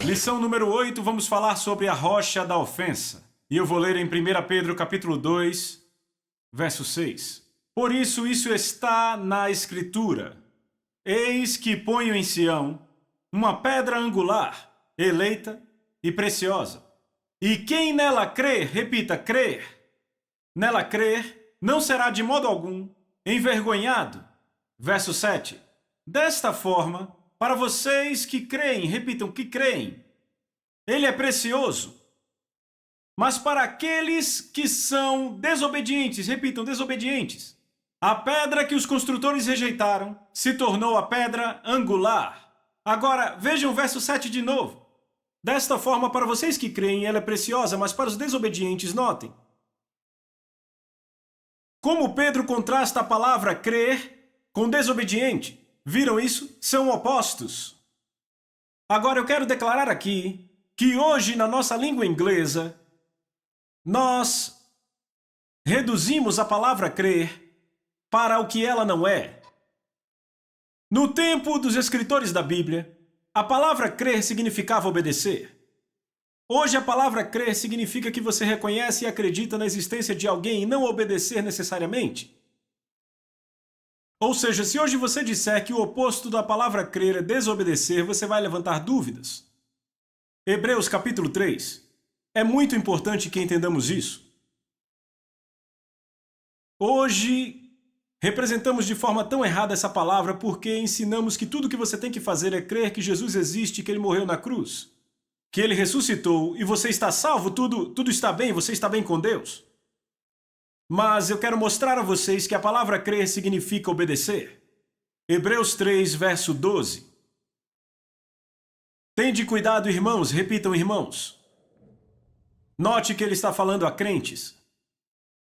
Lição número 8, vamos falar sobre a rocha da ofensa. E eu vou ler em 1 Pedro capítulo 2, verso 6. Por isso está na Escritura. Eis que ponho em Sião uma pedra angular, eleita e preciosa. E quem nela crer, repita, crer, nela crer, não será de modo algum envergonhado. Verso 7. Desta forma, para vocês que creem, repitam, que creem, ele é precioso. Mas para aqueles que são desobedientes, repitam, desobedientes, a pedra que os construtores rejeitaram se tornou a pedra angular. Agora, vejam o verso 7 de novo. Desta forma, para vocês que creem, ela é preciosa, mas para os desobedientes, notem. Como Pedro contrasta a palavra crer com desobediente. Viram isso? São opostos. Agora eu quero declarar aqui que hoje na nossa língua inglesa nós reduzimos a palavra crer para o que ela não é. No tempo dos escritores da Bíblia, a palavra crer significava obedecer. Hoje a palavra crer significa que você reconhece e acredita na existência de alguém e não obedecer necessariamente. Ou seja, se hoje você disser que o oposto da palavra crer é desobedecer, você vai levantar dúvidas. Hebreus capítulo 3. É muito importante que entendamos isso. Hoje, representamos de forma tão errada essa palavra porque ensinamos que tudo que você tem que fazer é crer que Jesus existe e que ele morreu na cruz, que ele ressuscitou e você está salvo, tudo está bem, você está bem com Deus. Mas eu quero mostrar a vocês que a palavra crer significa obedecer. Hebreus 3, verso 12. Tende cuidado, irmãos, repitam, irmãos. Note que ele está falando a crentes.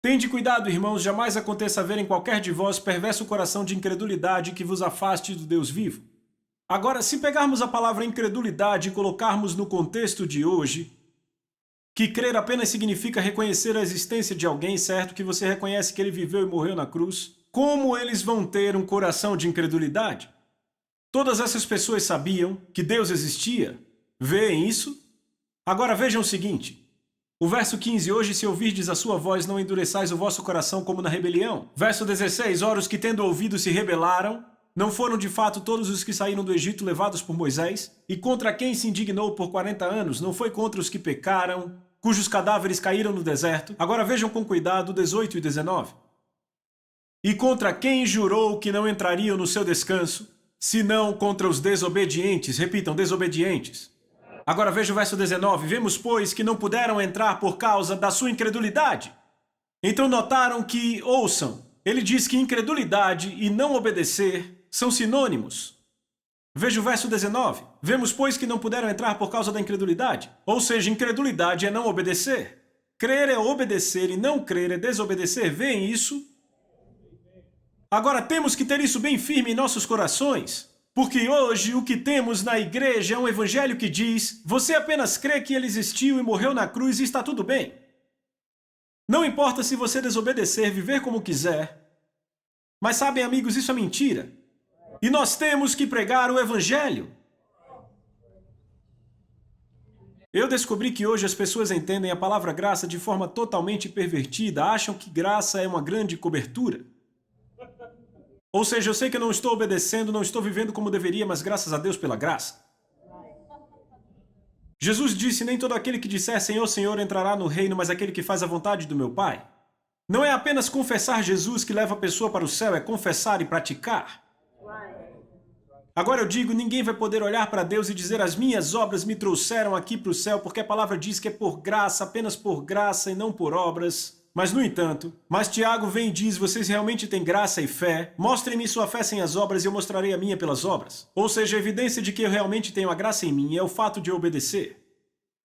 Tende cuidado, irmãos, jamais aconteça haver em qualquer de vós perverso coração de incredulidade que vos afaste do Deus vivo. Agora, se pegarmos a palavra incredulidade e colocarmos no contexto de hoje, que crer apenas significa reconhecer a existência de alguém, certo? Que você reconhece que ele viveu e morreu na cruz. Como eles vão ter um coração de incredulidade? Todas essas pessoas sabiam que Deus existia. Veem isso? Agora vejam o seguinte. O verso 15, hoje se ouvirdes a sua voz, não endureçais o vosso coração como na rebelião. Verso 16, ora os que tendo ouvido se rebelaram, não foram de fato todos os que saíram do Egito levados por Moisés? E contra quem se indignou por 40 anos, não foi contra os que pecaram, cujos cadáveres caíram no deserto? Agora vejam com cuidado 18 e 19. E contra quem jurou que não entrariam no seu descanso, senão contra os desobedientes? Repitam, desobedientes. Agora veja o verso 19. Vemos, pois, que não puderam entrar por causa da sua incredulidade. Então notaram que, ouçam, ele diz que incredulidade e não obedecer são sinônimos. Veja o verso 19. Vemos, pois, que não puderam entrar por causa da incredulidade. Ou seja, incredulidade é não obedecer. Crer é obedecer e não crer é desobedecer. Veem isso? Agora temos que ter isso bem firme em nossos corações. Porque hoje o que temos na igreja é um evangelho que diz: você apenas crê que ele existiu e morreu na cruz e está tudo bem. Não importa se você desobedecer, viver como quiser. Mas sabem, amigos, isso é mentira. E nós temos que pregar o evangelho. Eu descobri que hoje as pessoas entendem a palavra graça de forma totalmente pervertida, acham que graça é uma grande cobertura. Ou seja, eu sei que eu não estou obedecendo, não estou vivendo como deveria, mas graças a Deus pela graça. Jesus disse, nem todo aquele que disser Senhor, Senhor entrará no reino, mas aquele que faz a vontade do meu Pai. Não é apenas confessar Jesus que leva a pessoa para o céu, é confessar e praticar. Agora eu digo, ninguém vai poder olhar para Deus e dizer as minhas obras me trouxeram aqui para o céu, porque a palavra diz que é por graça, apenas por graça e não por obras. Mas, no entanto, Tiago vem e diz, vocês realmente têm graça e fé, mostrem-me sua fé sem as obras e eu mostrarei a minha pelas obras. Ou seja, a evidência de que eu realmente tenho a graça em mim é o fato de eu obedecer.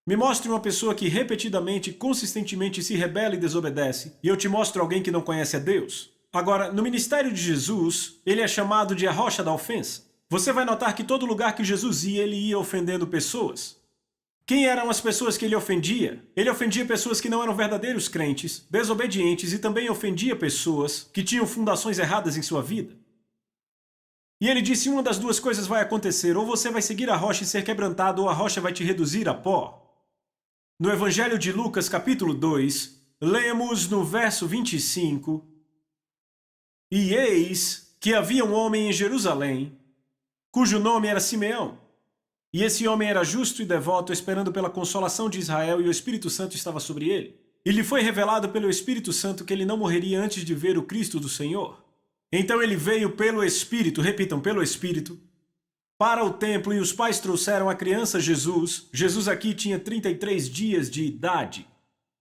Me mostre uma pessoa que repetidamente e consistentemente se rebela e desobedece, e eu te mostro alguém que não conhece a Deus. Agora, no ministério de Jesus, ele é chamado de a rocha da ofensa. Você vai notar que todo lugar que Jesus ia, ele ia ofendendo pessoas. Quem eram as pessoas que ele ofendia? Ele ofendia pessoas que não eram verdadeiros crentes, desobedientes, e também ofendia pessoas que tinham fundações erradas em sua vida. E ele disse: uma das duas coisas vai acontecer, ou você vai seguir a rocha e ser quebrantado, ou a rocha vai te reduzir a pó. No Evangelho de Lucas, capítulo 2, lemos no verso 25: E eis que havia um homem em Jerusalém, cujo nome era Simeão. E esse homem era justo e devoto, esperando pela consolação de Israel, e o Espírito Santo estava sobre ele. E lhe foi revelado pelo Espírito Santo que ele não morreria antes de ver o Cristo do Senhor. Então ele veio pelo Espírito, repitam, pelo Espírito, para o templo, e os pais trouxeram a criança Jesus. Jesus aqui tinha 33 dias de idade.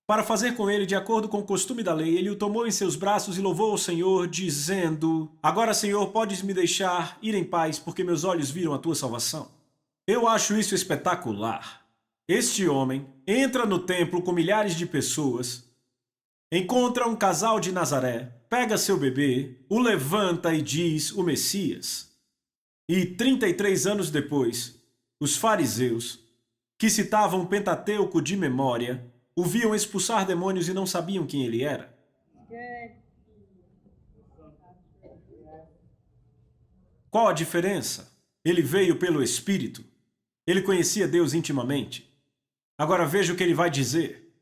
Para fazer com ele de acordo com o costume da lei, ele o tomou em seus braços e louvou ao Senhor, dizendo: Agora, Senhor, podes me deixar ir em paz, porque meus olhos viram a tua salvação. Eu acho isso espetacular. Este homem entra no templo com milhares de pessoas, encontra um casal de Nazaré, pega seu bebê, o levanta e diz: o Messias. E 33 anos depois, os fariseus, que citavam o Pentateuco de memória, o viam expulsar demônios e não sabiam quem ele era. Qual a diferença? Ele veio pelo Espírito. Ele conhecia Deus intimamente. Agora veja o que ele vai dizer.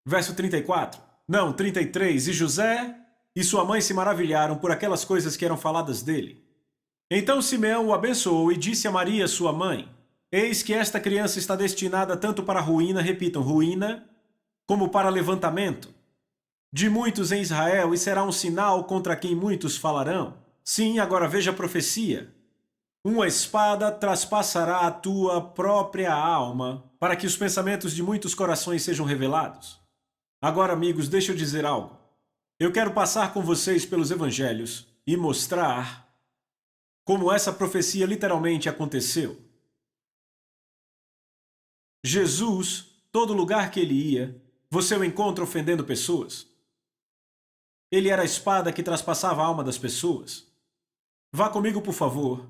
Verso 34. Não, 33. E José e sua mãe se maravilharam por aquelas coisas que eram faladas dele. Então Simeão o abençoou e disse a Maria, sua mãe: Eis que esta criança está destinada tanto para a ruína, repitam, ruína, como para levantamento de muitos em Israel, e será um sinal contra quem muitos falarão. Sim, agora veja a profecia. Uma espada traspassará a tua própria alma, para que os pensamentos de muitos corações sejam revelados. Agora, amigos, deixa eu dizer algo. Eu quero passar com vocês pelos evangelhos e mostrar como essa profecia literalmente aconteceu. Jesus, todo lugar que ele ia, você o encontra ofendendo pessoas. Ele era a espada que traspassava a alma das pessoas. Vá comigo, por favor,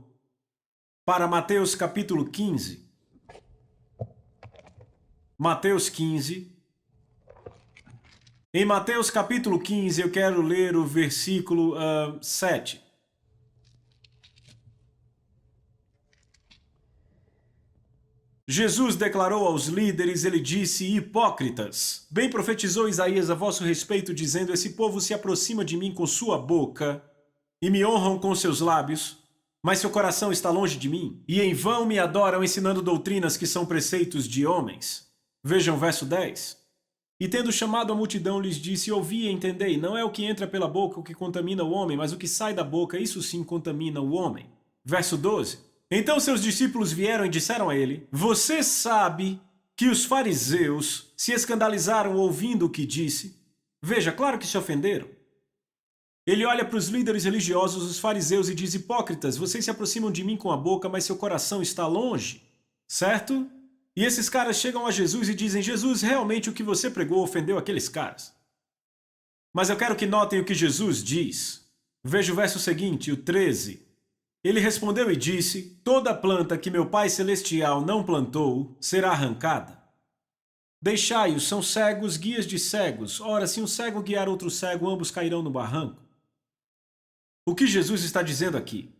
para Mateus capítulo 15. Mateus 15. Em Mateus capítulo 15, eu quero ler o versículo 7. Jesus declarou aos líderes, ele disse: hipócritas, bem profetizou Isaías a vosso respeito, dizendo: esse povo se aproxima de mim com sua boca e me honram com seus lábios, mas seu coração está longe de mim, e em vão me adoram, ensinando doutrinas que são preceitos de homens. Vejam o verso 10. E tendo chamado a multidão, lhes disse: ouvi e entendei, não é o que entra pela boca o que contamina o homem, mas o que sai da boca, isso sim contamina o homem. Verso 12. Então seus discípulos vieram e disseram a ele: você sabe que os fariseus se escandalizaram ouvindo o que disse? Veja, claro que se ofenderam. Ele olha para os líderes religiosos, os fariseus, e diz: hipócritas, vocês se aproximam de mim com a boca, mas seu coração está longe. Certo? E esses caras chegam a Jesus e dizem: Jesus, realmente o que você pregou ofendeu aqueles caras. Mas eu quero que notem o que Jesus diz. Veja o verso seguinte, o 13. Ele respondeu e disse: toda planta que meu Pai Celestial não plantou será arrancada. Deixai-os, são cegos, guias de cegos. Ora, se um cego guiar outro cego, ambos cairão no barranco. O que Jesus está dizendo aqui?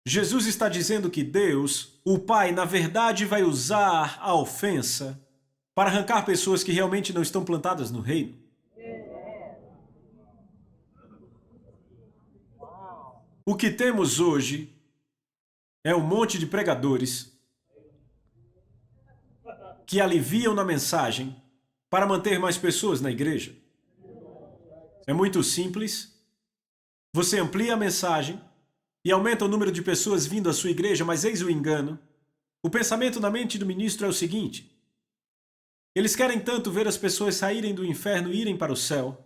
Jesus está dizendo que Deus, o Pai, na verdade vai usar a ofensa para arrancar pessoas que realmente não estão plantadas no reino. O que temos hoje é um monte de pregadores que aliviam na mensagem para manter mais pessoas na igreja. É muito simples. Você amplia a mensagem e aumenta o número de pessoas vindo à sua igreja, mas eis o engano. O pensamento na mente do ministro é o seguinte: eles querem tanto ver as pessoas saírem do inferno e irem para o céu,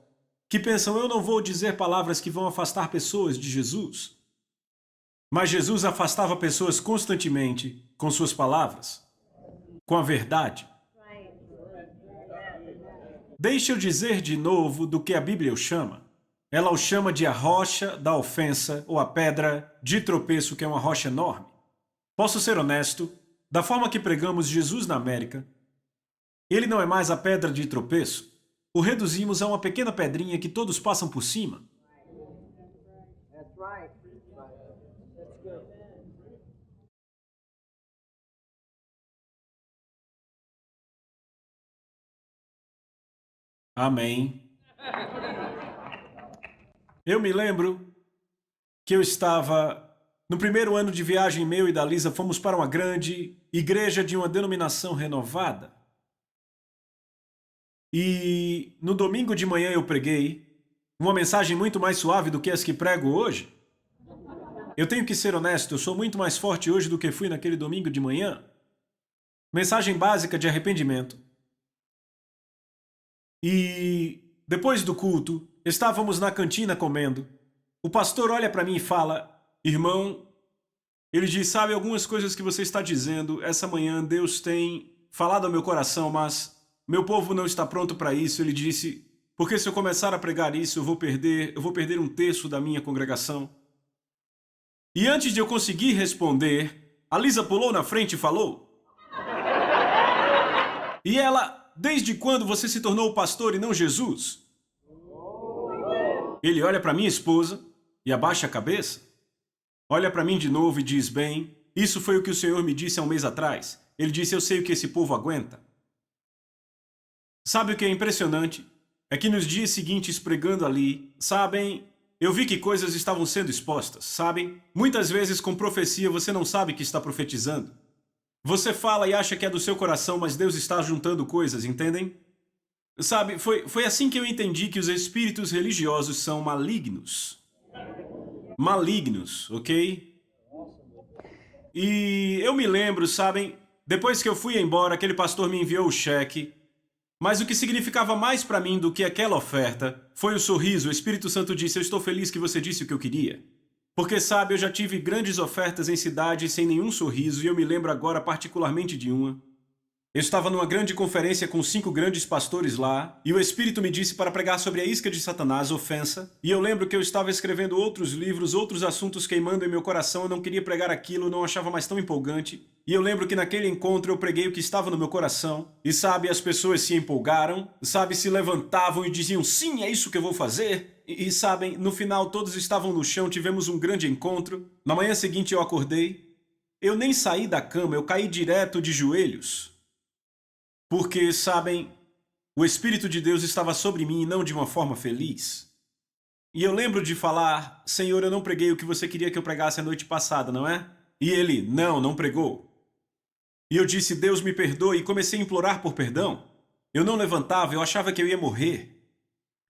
que pensam: eu não vou dizer palavras que vão afastar pessoas de Jesus. Mas Jesus afastava pessoas constantemente com suas palavras, com a verdade. Deixa eu dizer de novo do que a Bíblia o chama. Ela o chama de a rocha da ofensa ou a pedra de tropeço, que é uma rocha enorme. Posso ser honesto, da forma que pregamos Jesus na América, ele não é mais a pedra de tropeço. O reduzimos a uma pequena pedrinha que todos passam por cima. Amém. Eu me lembro que eu estava no primeiro ano de viagem meu e da Lisa, fomos para uma grande igreja de uma denominação renovada. E no domingo de manhã eu preguei uma mensagem muito mais suave do que as que prego hoje. Eu tenho que ser honesto, eu sou muito mais forte hoje do que fui naquele domingo de manhã. Mensagem básica de arrependimento. E depois do culto, estávamos na cantina comendo. O pastor olha para mim e fala: irmão, ele diz, sabe, algumas coisas que você está dizendo, essa manhã Deus tem falado ao meu coração, mas meu povo não está pronto para isso. Ele disse, porque se eu começar a pregar isso, eu vou perder um terço da minha congregação. E antes de eu conseguir responder, a Lisa pulou na frente e falou. E ela, desde quando você se tornou pastor e não Jesus? Ele olha para minha esposa e abaixa a cabeça. Olha para mim de novo e diz, bem, isso foi o que o Senhor me disse há um mês atrás. Ele disse, eu sei o que esse povo aguenta. Sabe o que é impressionante? É que nos dias seguintes pregando ali, sabem, eu vi que coisas estavam sendo expostas, sabem? Muitas vezes com profecia você não sabe que está profetizando. Você fala e acha que é do seu coração, mas Deus está juntando coisas, entendem? Sabe, foi assim que eu entendi que os espíritos religiosos são malignos. Malignos, ok? E eu me lembro, sabem, depois que eu fui embora, aquele pastor me enviou o cheque, mas o que significava mais para mim do que aquela oferta foi o sorriso. O Espírito Santo disse, eu estou feliz que você disse o que eu queria. Porque, sabe, eu já tive grandes ofertas em cidades sem nenhum sorriso, e eu me lembro agora particularmente de uma. Eu estava numa grande conferência com 5 grandes pastores lá, e o Espírito me disse para pregar sobre a isca de Satanás, ofensa, e eu lembro que eu estava escrevendo outros livros, outros assuntos queimando em meu coração, eu não queria pregar aquilo, não achava mais tão empolgante, e eu lembro que naquele encontro eu preguei o que estava no meu coração, e sabe, as pessoas se empolgaram, sabe, se levantavam e diziam, sim, é isso que eu vou fazer, e sabem, no final todos estavam no chão, tivemos um grande encontro, na manhã seguinte eu acordei, eu nem saí da cama, eu caí direto de joelhos. Porque, sabem, o Espírito de Deus estava sobre mim e não de uma forma feliz. E eu lembro de falar, Senhor, eu não preguei o que você queria que eu pregasse a noite passada, não é? E ele, não pregou. E eu disse, Deus me perdoe, e comecei a implorar por perdão. Eu não levantava, eu achava que eu ia morrer.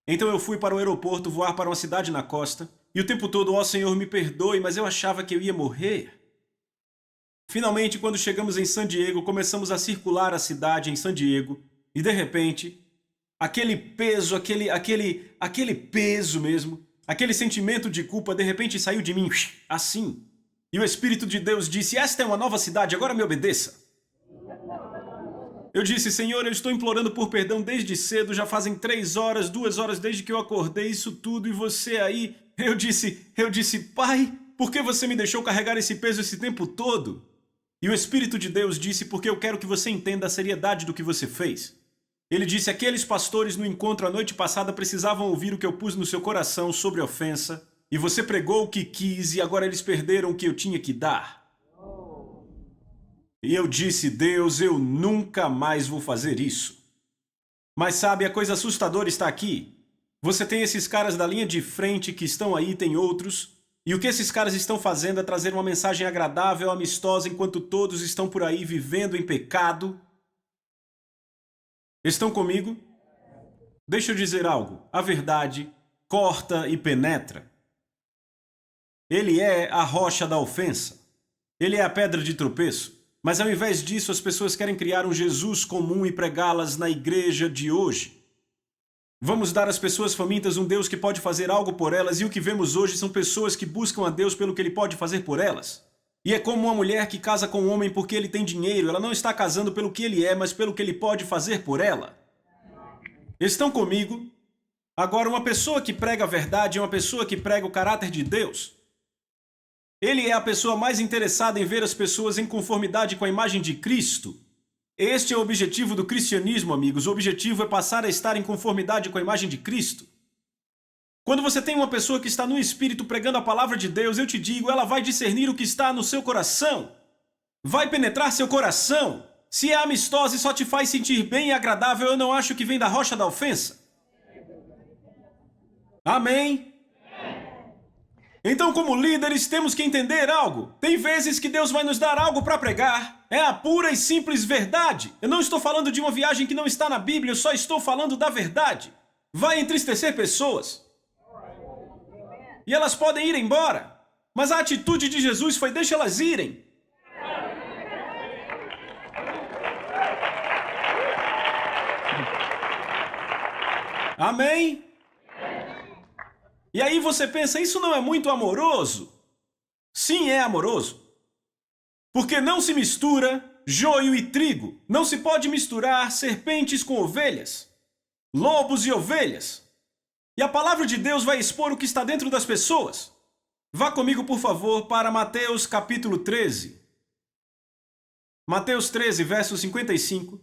Então eu fui para o aeroporto voar para uma cidade na costa, e o tempo todo, ó Senhor, me perdoe, mas eu achava que eu ia morrer. Finalmente, quando chegamos em San Diego, começamos a circular a cidade em San Diego e, de repente, aquele peso, aquele peso mesmo, aquele sentimento de culpa, de repente saiu de mim, assim. E o Espírito de Deus disse, esta é uma nova cidade, agora me obedeça. Eu disse, Senhor, eu estou implorando por perdão desde cedo, já fazem 3 horas, 2 horas desde que eu acordei, isso tudo, e você aí... Eu disse, Pai, por que você me deixou carregar esse peso esse tempo todo? E o Espírito de Deus disse, porque eu quero que você entenda a seriedade do que você fez. Ele disse, aqueles pastores no encontro a noite passada precisavam ouvir o que eu pus no seu coração sobre ofensa, e você pregou o que quis, e agora eles perderam o que eu tinha que dar. E eu disse, Deus, eu nunca mais vou fazer isso. Mas sabe, a coisa assustadora está aqui. Você tem esses caras da linha de frente que estão aí, tem outros... E o que esses caras estão fazendo é trazer uma mensagem agradável, amistosa, enquanto todos estão por aí vivendo em pecado. Estão comigo? Deixa eu dizer algo. A verdade corta e penetra. Ele é a rocha da ofensa. Ele é a pedra de tropeço. Mas ao invés disso, as pessoas querem criar um Jesus comum e pregá-las na igreja de hoje. Vamos dar às pessoas famintas um Deus que pode fazer algo por elas, e o que vemos hoje são pessoas que buscam a Deus pelo que Ele pode fazer por elas. E é como uma mulher que casa com um homem porque ele tem dinheiro, ela não está casando pelo que ele é, mas pelo que ele pode fazer por ela. Estão comigo? Agora, uma pessoa que prega a verdade é uma pessoa que prega o caráter de Deus. Ele é a pessoa mais interessada em ver as pessoas em conformidade com a imagem de Cristo. Este é o objetivo do cristianismo, amigos. O objetivo é passar a estar em conformidade com a imagem de Cristo. Quando você tem uma pessoa que está no Espírito pregando a palavra de Deus, eu te digo, ela vai discernir o que está no seu coração. Vai penetrar seu coração. Se é amistosa e só te faz sentir bem e agradável, eu não acho que vem da rocha da ofensa. Amém? Então, como líderes, temos que entender algo. Tem vezes que Deus vai nos dar algo para pregar. É a pura e simples verdade. Eu não estou falando de uma viagem que não está na Bíblia, eu só estou falando da verdade. Vai entristecer pessoas. E elas podem ir embora. Mas a atitude de Jesus foi: deixa elas irem. Amém? E aí você pensa, isso não é muito amoroso? Sim, é amoroso. Porque não se mistura joio e trigo. Não se pode misturar serpentes com ovelhas, lobos e ovelhas. E a palavra de Deus vai expor o que está dentro das pessoas. Vá comigo, por favor, para Mateus capítulo 13. Mateus 13, verso 55.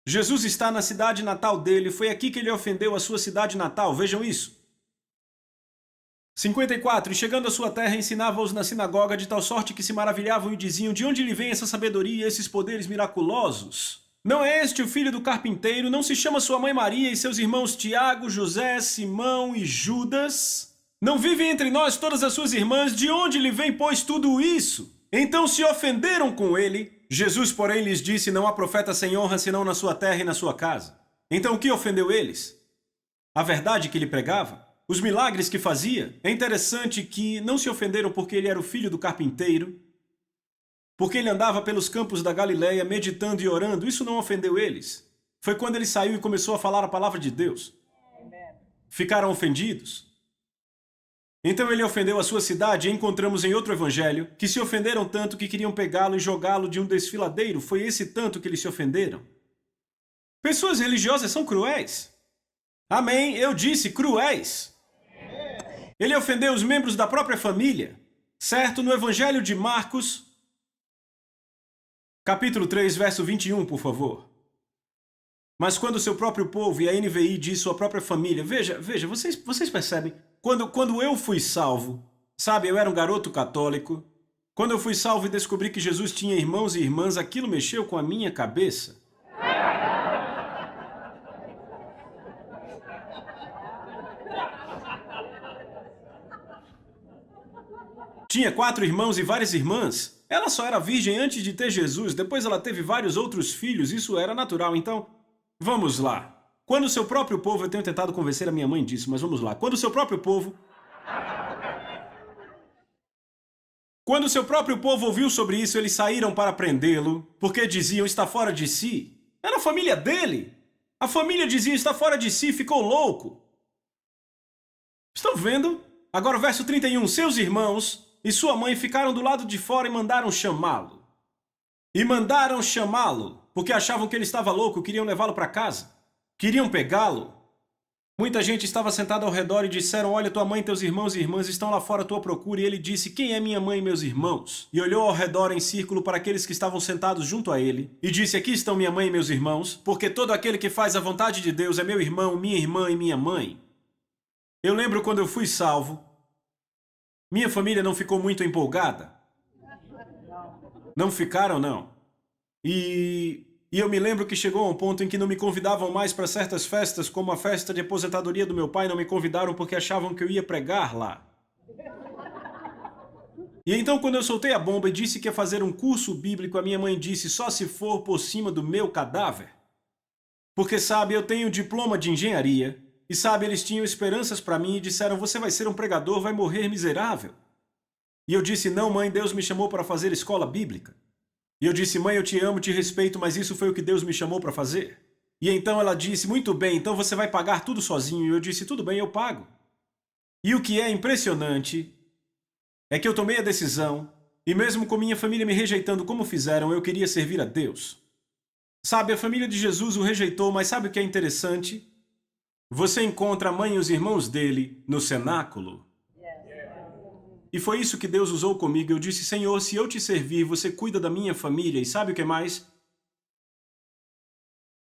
Jesus está na cidade natal dele. Foi aqui que ele ofendeu a sua cidade natal. Vejam isso. 54. E chegando à sua terra, ensinava-os na sinagoga, de tal sorte que se maravilhavam e diziam: de onde lhe vem essa sabedoria e esses poderes miraculosos? Não é este o filho do carpinteiro? Não se chama sua mãe Maria e seus irmãos Tiago, José, Simão e Judas? Não vivem entre nós todas as suas irmãs? De onde lhe vem, pois, tudo isso? Então se ofenderam com ele. Jesus, porém, lhes disse: não há profeta sem honra senão na sua terra e na sua casa. Então o que ofendeu eles? A verdade que ele pregava? Os milagres que fazia? É interessante que não se ofenderam porque ele era o filho do carpinteiro, porque ele andava pelos campos da Galileia meditando e orando. Isso não ofendeu eles. Foi quando ele saiu e começou a falar a palavra de Deus. Ficaram ofendidos. Então ele ofendeu a sua cidade, e encontramos em outro evangelho que se ofenderam tanto que queriam pegá-lo e jogá-lo de um desfiladeiro. Foi esse tanto que eles se ofenderam. Pessoas religiosas são cruéis. Amém, eu disse cruéis. Ele ofendeu os membros da própria família. Certo? No evangelho de Marcos, capítulo 3, verso 21, por favor. Mas quando o seu próprio povo, e a NVI diz sua própria família, veja, vocês percebem? Quando eu fui salvo, sabe, eu era um garoto católico. Quando eu fui salvo e descobri que Jesus tinha irmãos e irmãs, aquilo mexeu com a minha cabeça. Tinha 4 irmãos e várias irmãs. Ela só era virgem antes de ter Jesus, depois ela teve vários outros filhos, isso era natural. Então, vamos lá. Quando o seu próprio povo, eu tenho tentado convencer a minha mãe disso, mas vamos lá. Quando o seu próprio povo ouviu sobre isso, eles saíram para prendê-lo, porque diziam: está fora de si. Era a família dele. A família dizia: está fora de si, ficou louco. Estão vendo? Agora o verso 31. Seus irmãos e sua mãe ficaram do lado de fora e mandaram chamá-lo. Porque achavam que ele estava louco, queriam levá-lo para casa. Queriam pegá-lo. Muita gente estava sentada ao redor e disseram: olha, tua mãe, teus irmãos e irmãs estão lá fora à tua procura. E ele disse: quem é minha mãe e meus irmãos? E olhou ao redor em círculo para aqueles que estavam sentados junto a ele e disse: aqui estão minha mãe e meus irmãos, porque todo aquele que faz a vontade de Deus é meu irmão, minha irmã e minha mãe. Eu lembro quando eu fui salvo, minha família não ficou muito empolgada. Não ficaram, não. E eu me lembro que chegou a um ponto em que não me convidavam mais para certas festas, como a festa de aposentadoria do meu pai, não me convidaram porque achavam que eu ia pregar lá. E então, quando eu soltei a bomba e disse que ia fazer um curso bíblico, a minha mãe disse: só se for por cima do meu cadáver. Porque, sabe, eu tenho diploma de engenharia, e sabe, eles tinham esperanças para mim e disseram: você vai ser um pregador, vai morrer miserável. E eu disse: não, mãe, Deus me chamou para fazer escola bíblica. E eu disse: mãe, eu te amo, te respeito, mas isso foi o que Deus me chamou para fazer. E então ela disse: muito bem, então você vai pagar tudo sozinho. E eu disse: tudo bem, eu pago. E o que é impressionante é que eu tomei a decisão, e mesmo com minha família me rejeitando como fizeram, eu queria servir a Deus. Sabe, a família de Jesus o rejeitou, mas sabe o que é interessante? Você encontra a mãe e os irmãos dele no cenáculo. E foi isso que Deus usou comigo. Eu disse: Senhor, se eu te servir, você cuida da minha família. E sabe o que mais?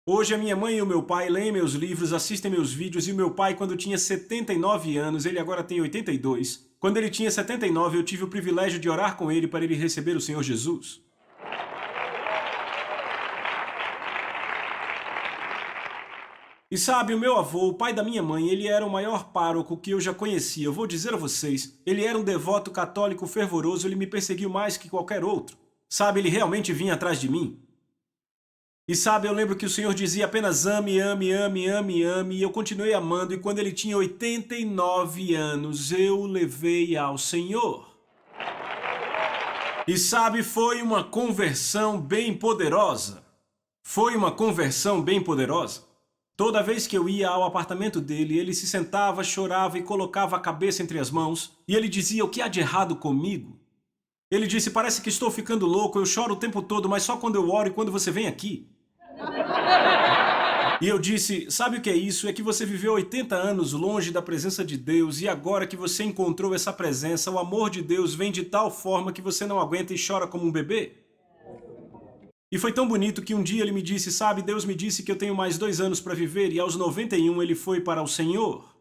Hoje a minha mãe e o meu pai leem meus livros, assistem meus vídeos, e o meu pai, quando tinha 79 anos, ele agora tem 82. Quando ele tinha 79, eu tive o privilégio de orar com ele para ele receber o Senhor Jesus. E sabe, o meu avô, o pai da minha mãe, ele era o maior pároco que eu já conhecia. Eu vou dizer a vocês, ele era um devoto católico fervoroso, ele me perseguiu mais que qualquer outro. Sabe, ele realmente vinha atrás de mim. E sabe, eu lembro que o Senhor dizia apenas ame, ame, ame, ame, ame, e eu continuei amando, e quando ele tinha 89 anos, eu o levei ao Senhor. E sabe, foi uma conversão bem poderosa. Foi uma conversão bem poderosa. Toda vez que eu ia ao apartamento dele, ele se sentava, chorava e colocava a cabeça entre as mãos, e ele dizia: o que há de errado comigo? Ele disse: parece que estou ficando louco, eu choro o tempo todo, mas só quando eu oro e quando você vem aqui. E eu disse: sabe o que é isso? É que você viveu 80 anos longe da presença de Deus, e agora que você encontrou essa presença, o amor de Deus vem de tal forma que você não aguenta e chora como um bebê. E foi tão bonito que um dia ele me disse: sabe, Deus me disse que eu tenho mais 2 anos para viver, e aos 91 ele foi para o Senhor.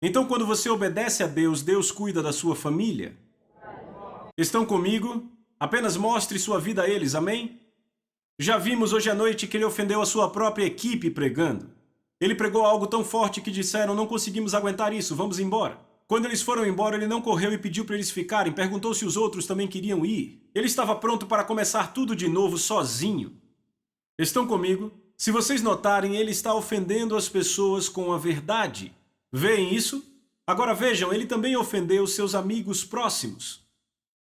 Então, quando você obedece a Deus, Deus cuida da sua família. Estão comigo? Apenas mostre sua vida a eles, amém? Já vimos hoje à noite que ele ofendeu a sua própria equipe pregando. Ele pregou algo tão forte que disseram: não conseguimos aguentar isso, vamos embora. Quando eles foram embora, ele não correu e pediu para eles ficarem, perguntou se os outros também queriam ir. Ele estava pronto para começar tudo de novo sozinho. Estão comigo? Se vocês notarem, ele está ofendendo as pessoas com a verdade. Veem isso? Agora vejam, ele também ofendeu seus amigos próximos.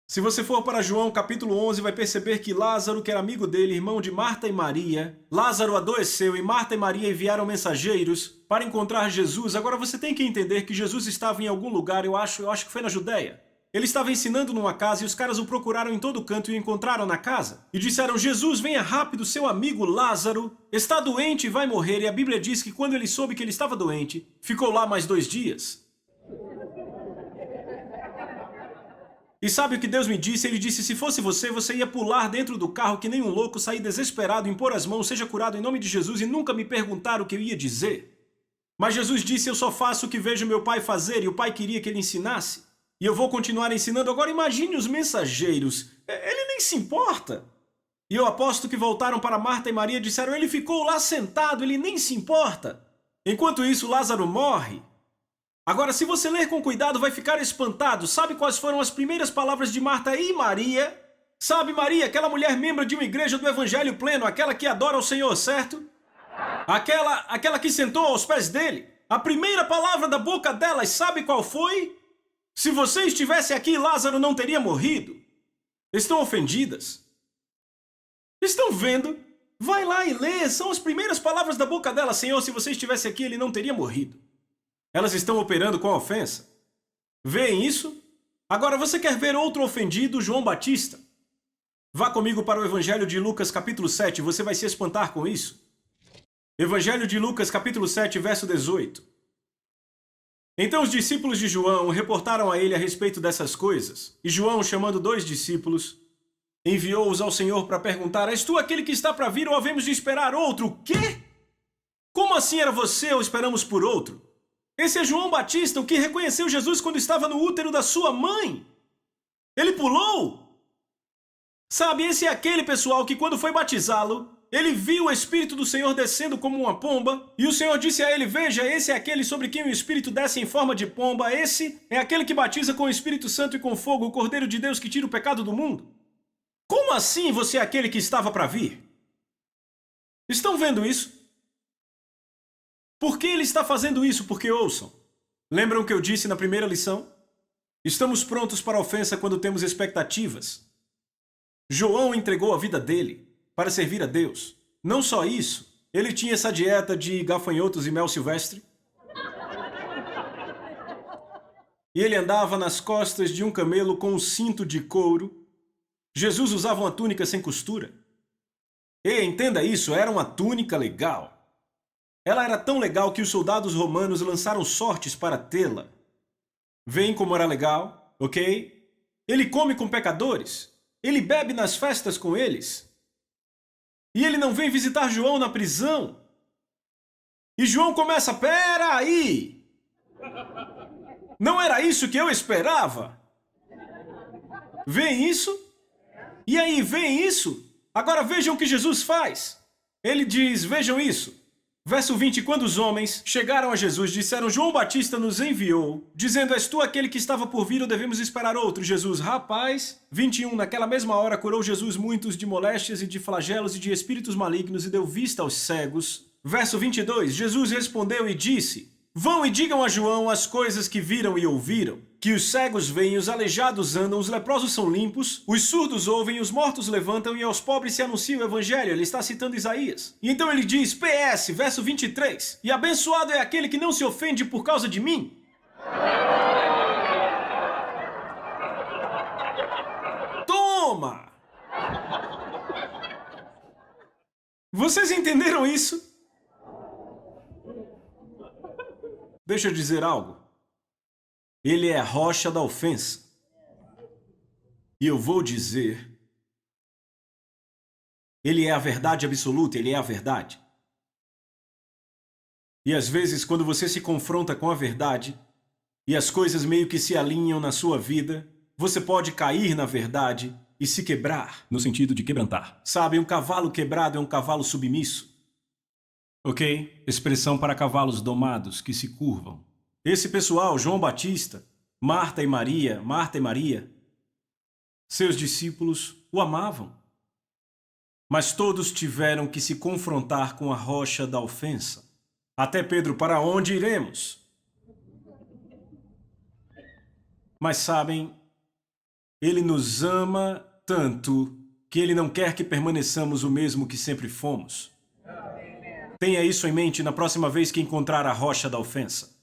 Se você for para João capítulo 11, vai perceber que Lázaro, que era amigo dele, irmão de Marta e Maria, Lázaro adoeceu e Marta e Maria enviaram mensageiros para encontrar Jesus. Agora você tem que entender que Jesus estava em algum lugar, eu acho que foi na Judéia. Ele estava ensinando numa casa e os caras o procuraram em todo canto e o encontraram na casa. E disseram: Jesus, venha rápido, seu amigo Lázaro está doente e vai morrer. E a Bíblia diz que quando ele soube que ele estava doente, ficou lá mais 2 dias. E sabe o que Deus me disse? Ele disse: se fosse você, você ia pular dentro do carro que nem um louco, sair desesperado, impor as mãos, seja curado em nome de Jesus e nunca me perguntar o que eu ia dizer. Mas Jesus disse: eu só faço o que vejo meu pai fazer, e o pai queria que ele ensinasse. E eu vou continuar ensinando. Agora imagine os mensageiros. Ele nem se importa. E eu aposto que voltaram para Marta e Maria e disseram: ele ficou lá sentado, ele nem se importa. Enquanto isso, Lázaro morre. Agora, se você ler com cuidado, vai ficar espantado. Sabe quais foram as primeiras palavras de Marta e Maria? Sabe, Maria, aquela mulher membro de uma igreja do Evangelho pleno, aquela que adora o Senhor, certo? Aquela que sentou aos pés dele. A primeira palavra da boca delas, sabe qual foi? Se você estivesse aqui, Lázaro não teria morrido. Estão ofendidas? Estão vendo? Vai lá e lê. São as primeiras palavras da boca dela. Senhor, se você estivesse aqui, ele não teria morrido. Elas estão operando com a ofensa. Veem isso? Agora você quer ver outro ofendido, João Batista? Vá comigo para o Evangelho de Lucas, capítulo 7, você vai se espantar com isso. Evangelho de Lucas, capítulo 7, verso 18. Então os discípulos de João reportaram a ele a respeito dessas coisas, e João, chamando 2 discípulos, enviou-os ao Senhor para perguntar: és tu aquele que está para vir ou havemos de esperar outro? O quê? Como assim era você ou esperamos por outro? Esse é João Batista, o que reconheceu Jesus quando estava no útero da sua mãe. Ele pulou. Sabe, esse é aquele pessoal que quando foi batizá-lo, ele viu o Espírito do Senhor descendo como uma pomba, e o Senhor disse a ele: veja, esse é aquele sobre quem o Espírito desce em forma de pomba, esse é aquele que batiza com o Espírito Santo e com fogo, o Cordeiro de Deus que tira o pecado do mundo. Como assim você é aquele que estava para vir? Estão vendo isso? Por que ele está fazendo isso? Porque ouçam. Lembram o que eu disse na primeira lição? Estamos prontos para a ofensa quando temos expectativas. João entregou a vida dele para servir a Deus. Não só isso, ele tinha essa dieta de gafanhotos e mel silvestre. E ele andava nas costas de um camelo com um cinto de couro. Jesus usava uma túnica sem costura. E entenda isso, era uma túnica legal. Ela era tão legal que os soldados romanos lançaram sortes para tê-la. Veem como era legal, ok? Ele come com pecadores. Ele bebe nas festas com eles. E ele não vem visitar João na prisão. E João começa, pera aí! Não era isso que eu esperava? Vem isso? E aí, vem isso? Agora vejam o que Jesus faz. Ele diz, vejam isso. Verso 20, quando os homens chegaram a Jesus, disseram, João Batista nos enviou, dizendo, és tu aquele que estava por vir ou devemos esperar outro? Jesus, rapaz, 21, naquela mesma hora curou Jesus muitos de moléstias e de flagelos e de espíritos malignos e deu vista aos cegos. Verso 22, Jesus respondeu e disse, vão e digam a João as coisas que viram e ouviram, que os cegos veem, os aleijados andam, os leprosos são limpos, os surdos ouvem, os mortos levantam e aos pobres se anuncia o evangelho. Ele está citando Isaías. E então ele diz, PS, verso 23, e abençoado é aquele que não se ofende por causa de mim. Toma! Vocês entenderam isso? Deixa eu dizer algo. Ele é a rocha da ofensa. E eu vou dizer, ele é a verdade absoluta, ele é a verdade. E às vezes, quando você se confronta com a verdade, e as coisas meio que se alinham na sua vida, você pode cair na verdade e se quebrar, no sentido de quebrantar. Sabe, um cavalo quebrado é um cavalo submisso. Ok? Expressão para cavalos domados que se curvam. Esse pessoal, João Batista, Marta e Maria, seus discípulos o amavam. Mas todos tiveram que se confrontar com a rocha da ofensa. Até Pedro, para onde iremos? Mas sabem, ele nos ama tanto que ele não quer que permaneçamos o mesmo que sempre fomos. Tenha isso em mente na próxima vez que encontrar a rocha da ofensa.